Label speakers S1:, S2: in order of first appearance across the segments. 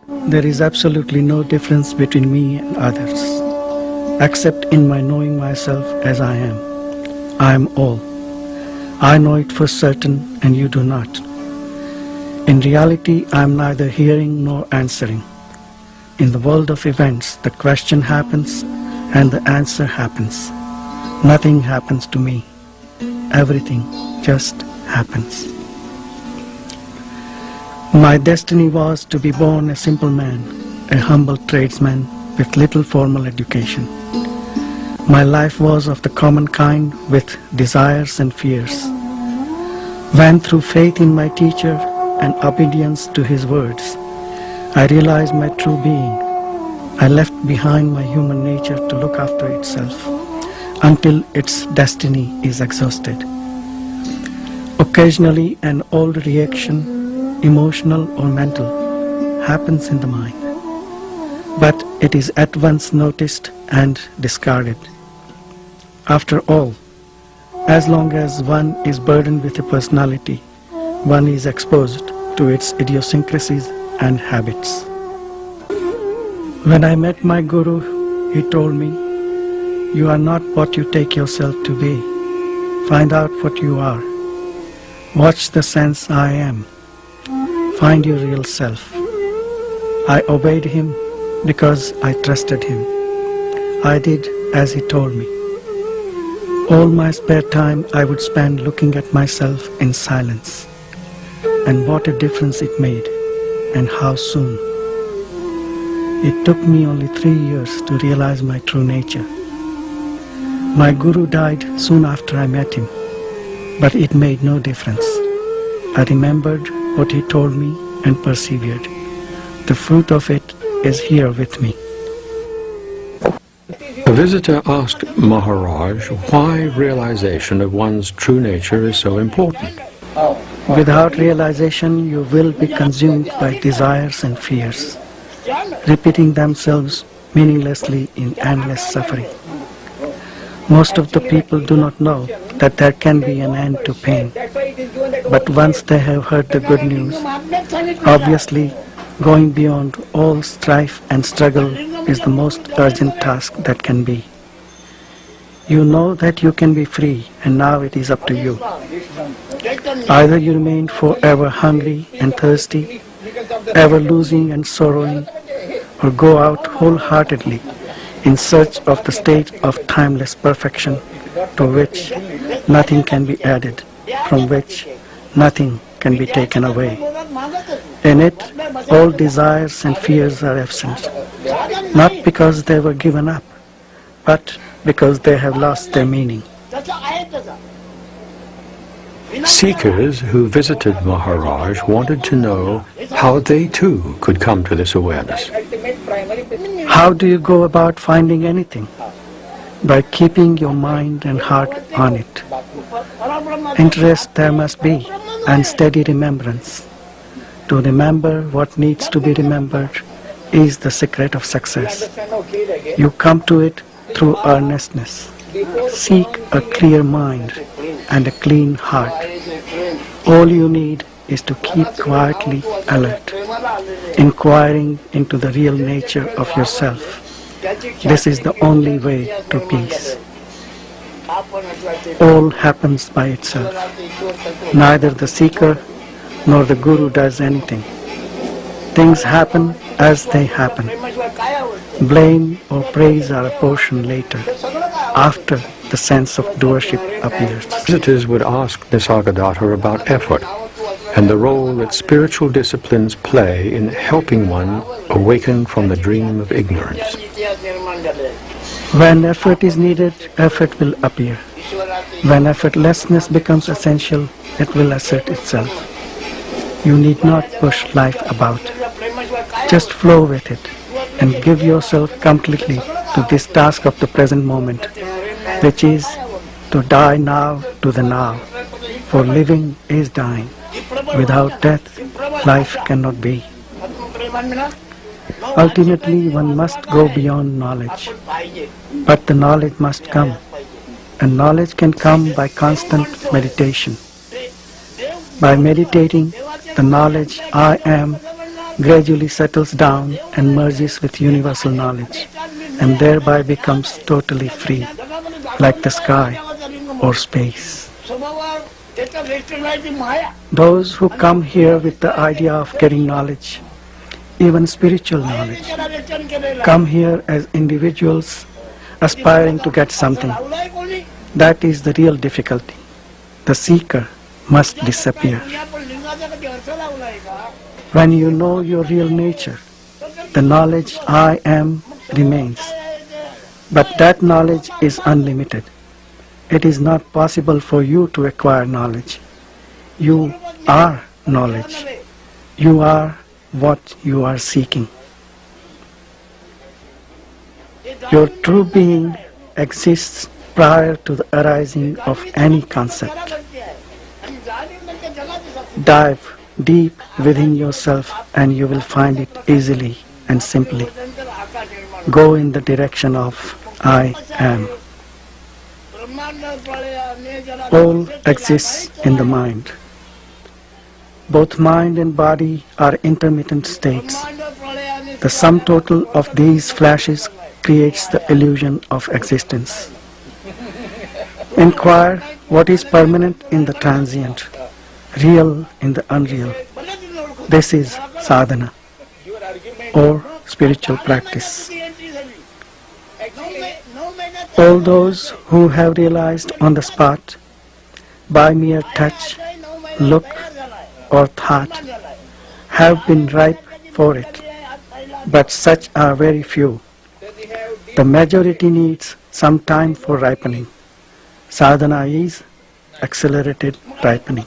S1: There is absolutely no difference between me and others, except in my knowing myself as I am. I am all. I know it for certain and you do not. In reality, I am neither hearing nor answering. In the world of events, the question happens and the answer happens. Nothing happens to me. Everything just happens. My destiny was to be born a simple man, a humble tradesman with little formal education. My life was of the common kind with desires and fears. When through faith in my teacher and obedience to his words, I realized my true being, I left behind my human nature to look after itself until its destiny is exhausted. Occasionally an old reaction, emotional or mental, happens in the mind, but it is at once noticed and discarded. After all, as long as one is burdened with a personality, one is exposed to its idiosyncrasies and habits. When I met my Guru, he told me, "You are not what you take yourself to be. Find out what you are. Watch the sense I am. Find your real self." I obeyed him because I trusted him. I did as he told me. All my spare time I would spend looking at myself in silence. And what a difference it made, and how soon. It took me only 3 years to realize my true nature. My Guru died soon after I met him, but it made no difference. I remembered what he told me and persevered. The fruit of it is here with me.
S2: A visitor asked Maharaj why realization of one's true nature is so important.
S1: Without realization, you will be consumed by desires and fears, repeating themselves meaninglessly in endless suffering. Most of the people do not know that there can be an end to pain. But once they have heard the good news, obviously going beyond all strife and struggle is the most urgent task that can be. You know that you can be free, and now it is up to you. Either you remain forever hungry and thirsty, ever losing and sorrowing, or go out wholeheartedly in search of the state of timeless perfection to which nothing can be added, from which nothing can be taken away. In it, all desires and fears are absent, not because they were given up, but because they have lost their meaning.
S2: Seekers who visited Maharaj wanted to know how they too could come to this awareness.
S1: How do you go about finding anything? By keeping your mind and heart on it. Interest there must be, and steady remembrance. To remember what needs to be remembered is the secret of success. You come to it through earnestness. Seek a clear mind and a clean heart. All you need is to keep quietly alert, inquiring into the real nature of yourself. This is the only way to peace. All happens by itself. Neither the seeker nor the Guru does anything. Things happen as they happen. Blame or praise are a portion later, after the sense of doership appears.
S2: Visitors would ask Nisargadata about effort and the role that spiritual disciplines play in helping one awaken from the dream of ignorance.
S1: When effort is needed, effort will appear. When effortlessness becomes essential, it will assert itself. You need not push life about. Just flow with it and give yourself completely to this task of the present moment, which is to die now to the now, for living is dying. Without death, life cannot be. Ultimately, one must go beyond knowledge, but the knowledge must come, and knowledge can come by constant meditation. By meditating, the knowledge I am gradually settles down and merges with universal knowledge, and thereby becomes totally free, like the sky or space. Those who come here with the idea of getting knowledge, even spiritual knowledge, come here as individuals aspiring to get something. That is the real difficulty. The seeker must disappear. When you know your real nature, the knowledge I am remains. But that knowledge is unlimited. It is not possible for you to acquire knowledge. You are knowledge. You are what you are seeking. Your true being exists prior to the arising of any concept. Dive deep within yourself and you will find it easily and simply. Go in the direction of I am. All exists in the mind. Both mind and body are intermittent states. The sum total of these flashes creates the illusion of existence. Inquire what is permanent in the transient, real in the unreal. This is sadhana, or spiritual practice. All those who have realized on the spot, by mere touch, look, or thought, have been ripe for it, but such are very few. The majority needs some time for ripening. Sadhana is accelerated ripening.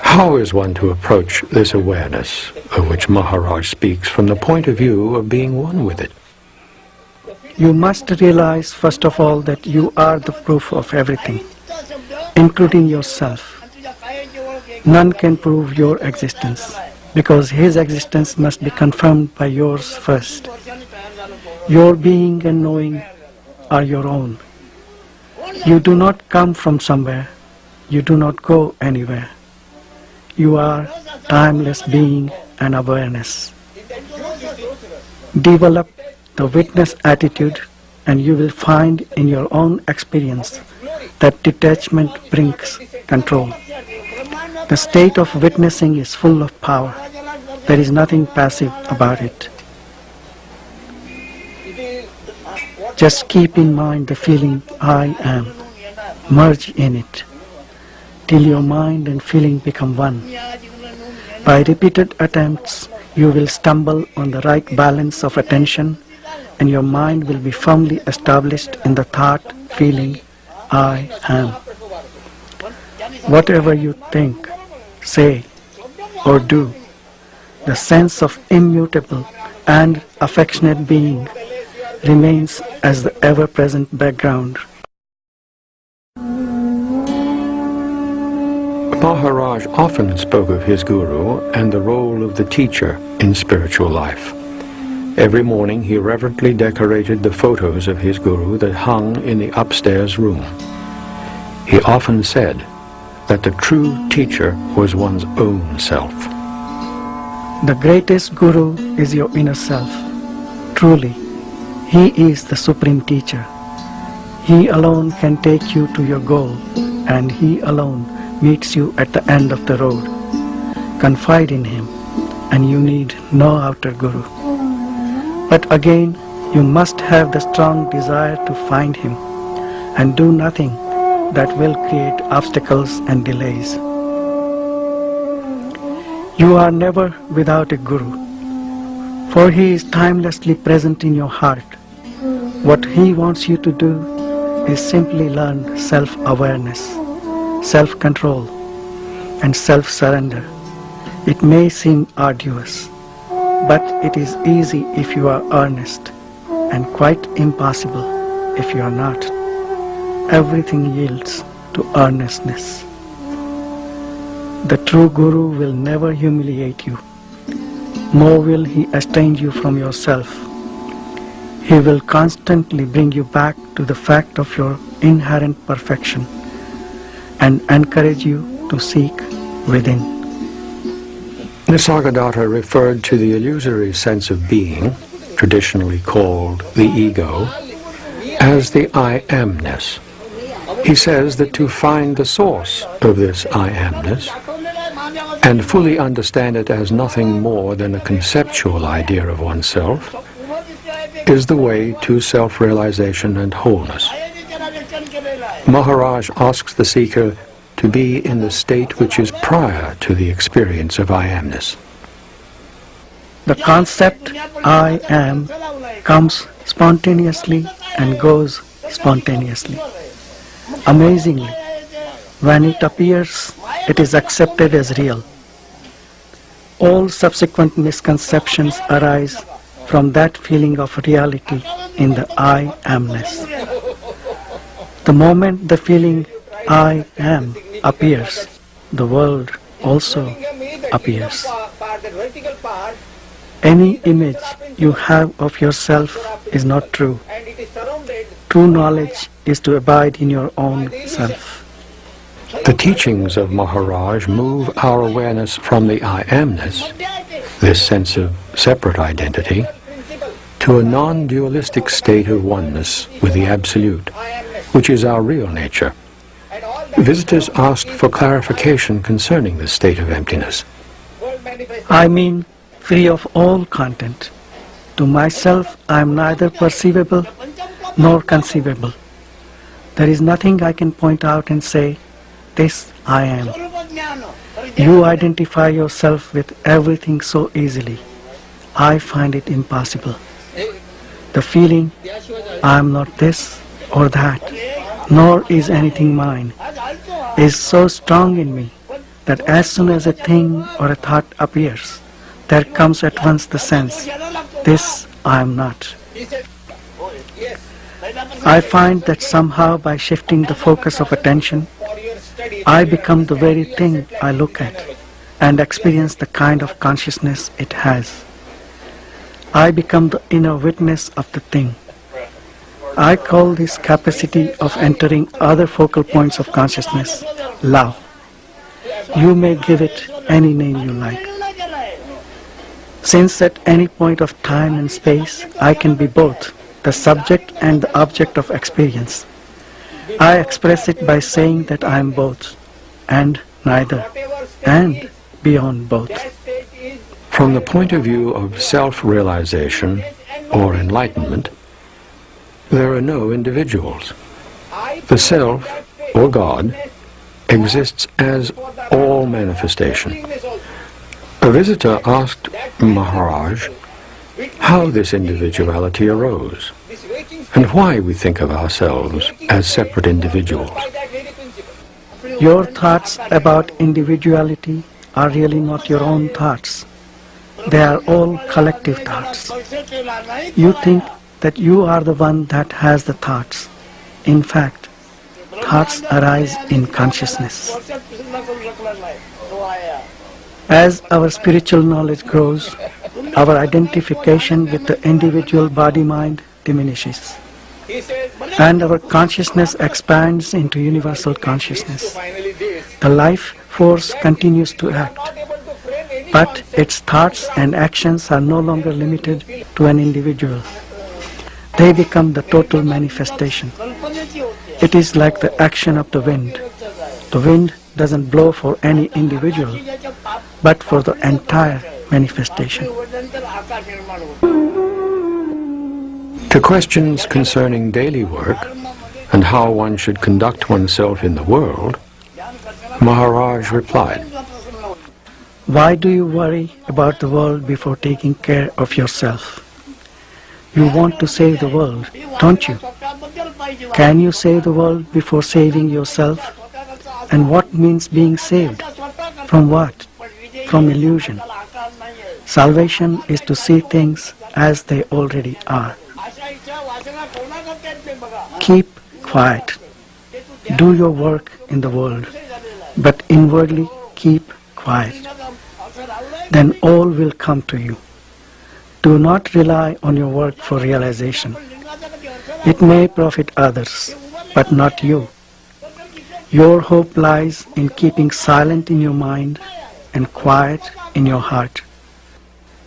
S2: How is one to approach this awareness, of which Maharaj speaks, from the point of view of being one with it?
S1: You must realize first of all that you are the proof of everything, including yourself. None can prove your existence, because his existence must be confirmed by yours first. Your being and knowing are your own. You do not come from somewhere. You do not go anywhere. You are timeless being and awareness. Develop the witness attitude and you will find in your own experience that detachment brings control. The state of witnessing is full of power. There is nothing passive about it. Just keep in mind the feeling I am. Merge in it till your mind and feeling become one. By repeated attempts, you will stumble on the right balance of attention and your mind will be firmly established in the thought, feeling, I am. Whatever you think, say, or do, the sense of immutable and affectionate being remains as the ever-present background.
S2: Maharaj often spoke of his guru and the role of the teacher in spiritual life. Every morning he reverently decorated the photos of his guru that hung in the upstairs room. He often said that the true teacher was one's own self.
S1: The greatest guru is your inner self. Truly, he is the supreme teacher. He alone can take you to your goal, and he alone meets you at the end of the road. Confide in him, and you need no outer guru. But again, you must have the strong desire to find him, and do nothing that will create obstacles and delays. You are never without a guru, for he is timelessly present in your heart. What he wants you to do is simply learn self-awareness, self-control, and self-surrender. It may seem arduous, but it is easy if you are earnest, and quite impossible if you are not. Everything yields to earnestness. The true guru will never humiliate you, nor will he estrange you from yourself. He will constantly bring you back to the fact of your inherent perfection and encourage you to seek within.
S2: Nisargadata referred to the illusory sense of being, traditionally called the ego, as the I amness. He says that to find the source of this I amness and fully understand it as nothing more than a conceptual idea of oneself is the way to self-realization and wholeness. Maharaj asks the seeker to be in the state which is prior to the experience of I amness.
S1: The concept I am comes spontaneously and goes spontaneously. Amazingly, when it appears, it is accepted as real. All subsequent misconceptions arise from that feeling of reality in the I amness. The moment the feeling I am appears, the world also appears. Any image you have of yourself is not true. True knowledge is to abide in your own self.
S2: The teachings of Maharaj move our awareness from the I amness, this sense of separate identity, to a non-dualistic state of oneness with the Absolute, which is our real nature. Visitors asked for clarification concerning this state of emptiness.
S1: I mean, free of all content. To myself, I am neither perceivable nor conceivable. There is nothing I can point out and say, this I am. You identify yourself with everything so easily. I find it impossible. The feeling, I am not this or that, nor is anything mine, is so strong in me that as soon as a thing or a thought appears, there comes at once the sense, this I am not. I find that somehow by shifting the focus of attention, I become the very thing I look at and experience the kind of consciousness it has. I become the inner witness of the thing. I call this capacity of entering other focal points of consciousness love. You may give it any name you like. Since at any point of time and space I can be both the subject and the object of experience, I express it by saying that I am both, and neither, and beyond both.
S2: From the point of view of self-realization or enlightenment, there are no individuals. The Self, or God, exists as all manifestation. A visitor asked Maharaj how this individuality arose, and why we think of ourselves as separate individuals.
S1: Your thoughts about individuality are really not your own thoughts. They are all collective thoughts. You think that you are the one that has the thoughts. In fact, thoughts arise in consciousness. As our spiritual knowledge grows, our identification with the individual body-mind diminishes, and our consciousness expands into universal consciousness. The life force continues to act, but its thoughts and actions are no longer limited to an individual. They become the total manifestation. It is like the action of the wind. The wind doesn't blow for any individual, but for the entire manifestation.
S2: To questions concerning daily work and how one should conduct oneself in the world, Maharaj replied,
S1: Why do you worry about the world before taking care of yourself? You want to save the world, don't you? Can you save the world before saving yourself? And what means being saved? From what? From illusion. Salvation is to see things as they already are. Keep quiet. Do your work in the world, but inwardly keep quiet. Then all will come to you. Do not rely on your work for realization. It may profit others, but not you. Your hope lies in keeping silent in your mind and quiet in your heart.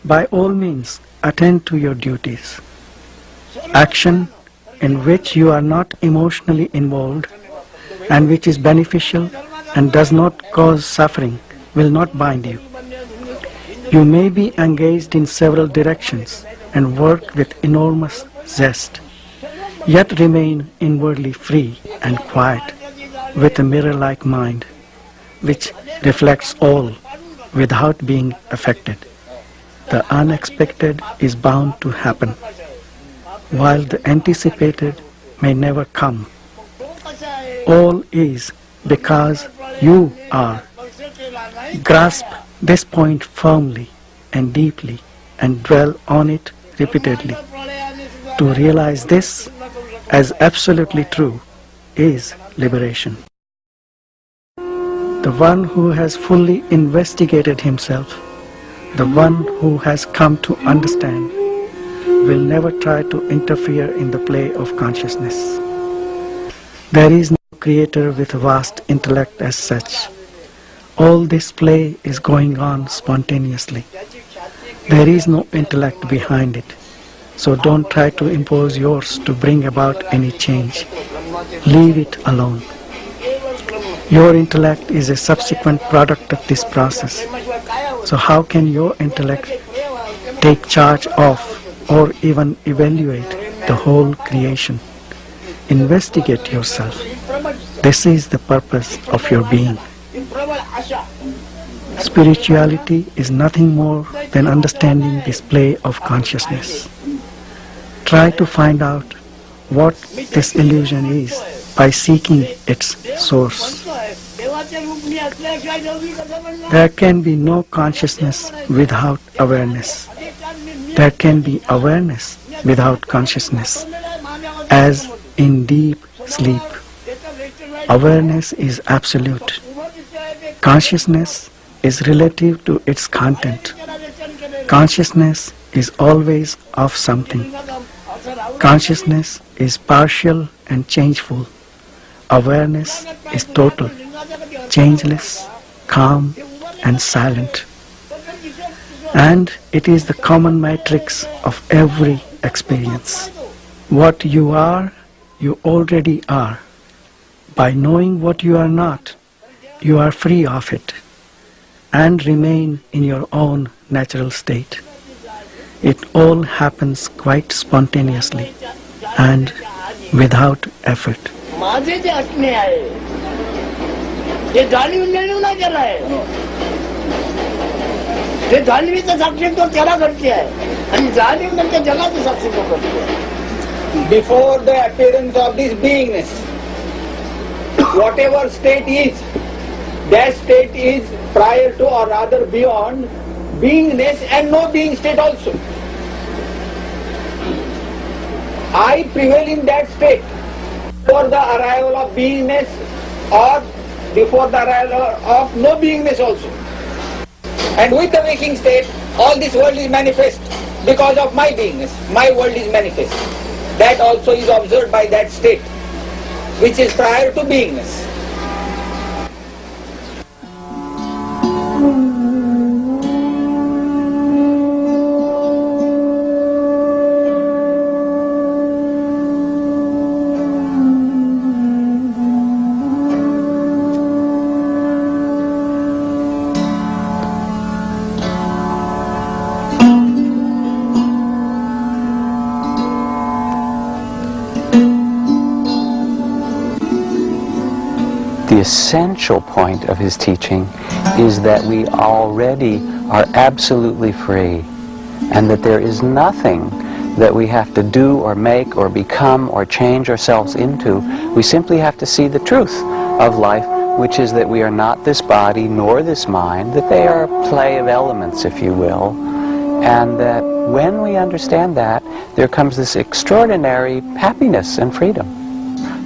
S1: By all means, attend to your duties. Action in which you are not emotionally involved and which is beneficial and does not cause suffering will not bind you. You may be engaged in several directions and work with enormous zest, yet remain inwardly free and quiet with a mirror-like mind which reflects all without being affected. The unexpected is bound to happen, while the anticipated may never come. All is because you are. Grasp this point firmly and deeply and dwell on it repeatedly. To realize this as absolutely true is liberation. The one who has fully investigated himself, the one who has come to understand, will never try to interfere in the play of consciousness. There is no creator with a vast intellect as such. All this play is going on spontaneously. There is no intellect behind it, so don't try to impose yours to bring about any change. Leave it alone. Your intellect is a subsequent product of this process. So how can your intellect take charge of or even evaluate the whole creation? Investigate yourself. This is the purpose of your being. Spirituality is nothing more than understanding this play of consciousness. Try to find out what this illusion is by seeking its source. There can be no consciousness without awareness. There can be awareness without consciousness, as in deep sleep. Awareness is absolute. Consciousness is relative to its content. Consciousness is always of something. Consciousness is partial and changeful. Awareness is total, changeless, calm and silent. And it is the common matrix of every experience. What you are, you already are. By knowing what you are not, you are free of it and remain in your own natural state. It all happens quite spontaneously and without effort.
S3: माझे जे असणे आहे ते जाणीव निर्णय केला आहे ते जाणीवीचं साक्षीत्व त्याला घडते आहे आणि जाणीव नंतर जगाचं साक्षीत्व करते आहे.
S4: Before the appearance of this beingness, whatever state is, that state is prior to or rather beyond beingness and no being state also. I prevail in that state before the arrival of beingness or before the arrival of no beingness also. And with the waking state, all this world is manifest because of my beingness. My world is manifest. That also is observed by that state, which is prior to beingness.
S5: The essential point of his teaching is that we already are absolutely free, and that there is nothing that we have to do or make or become or change ourselves into. We simply have to see the truth of life, which is that we are not this body nor this mind, that they are a play of elements, if you will, and that when we understand that, there comes this extraordinary happiness and freedom.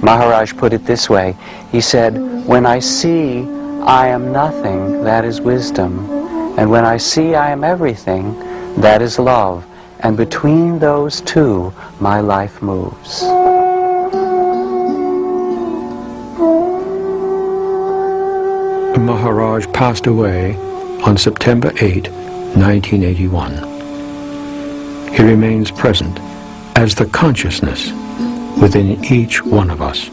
S5: Maharaj put it this way. He said, when I see I am nothing, that is wisdom. And when I see I am everything, that is love. And between those two, my life moves.
S2: Maharaj passed away on September 8, 1981. He remains present as the consciousness within each one of us.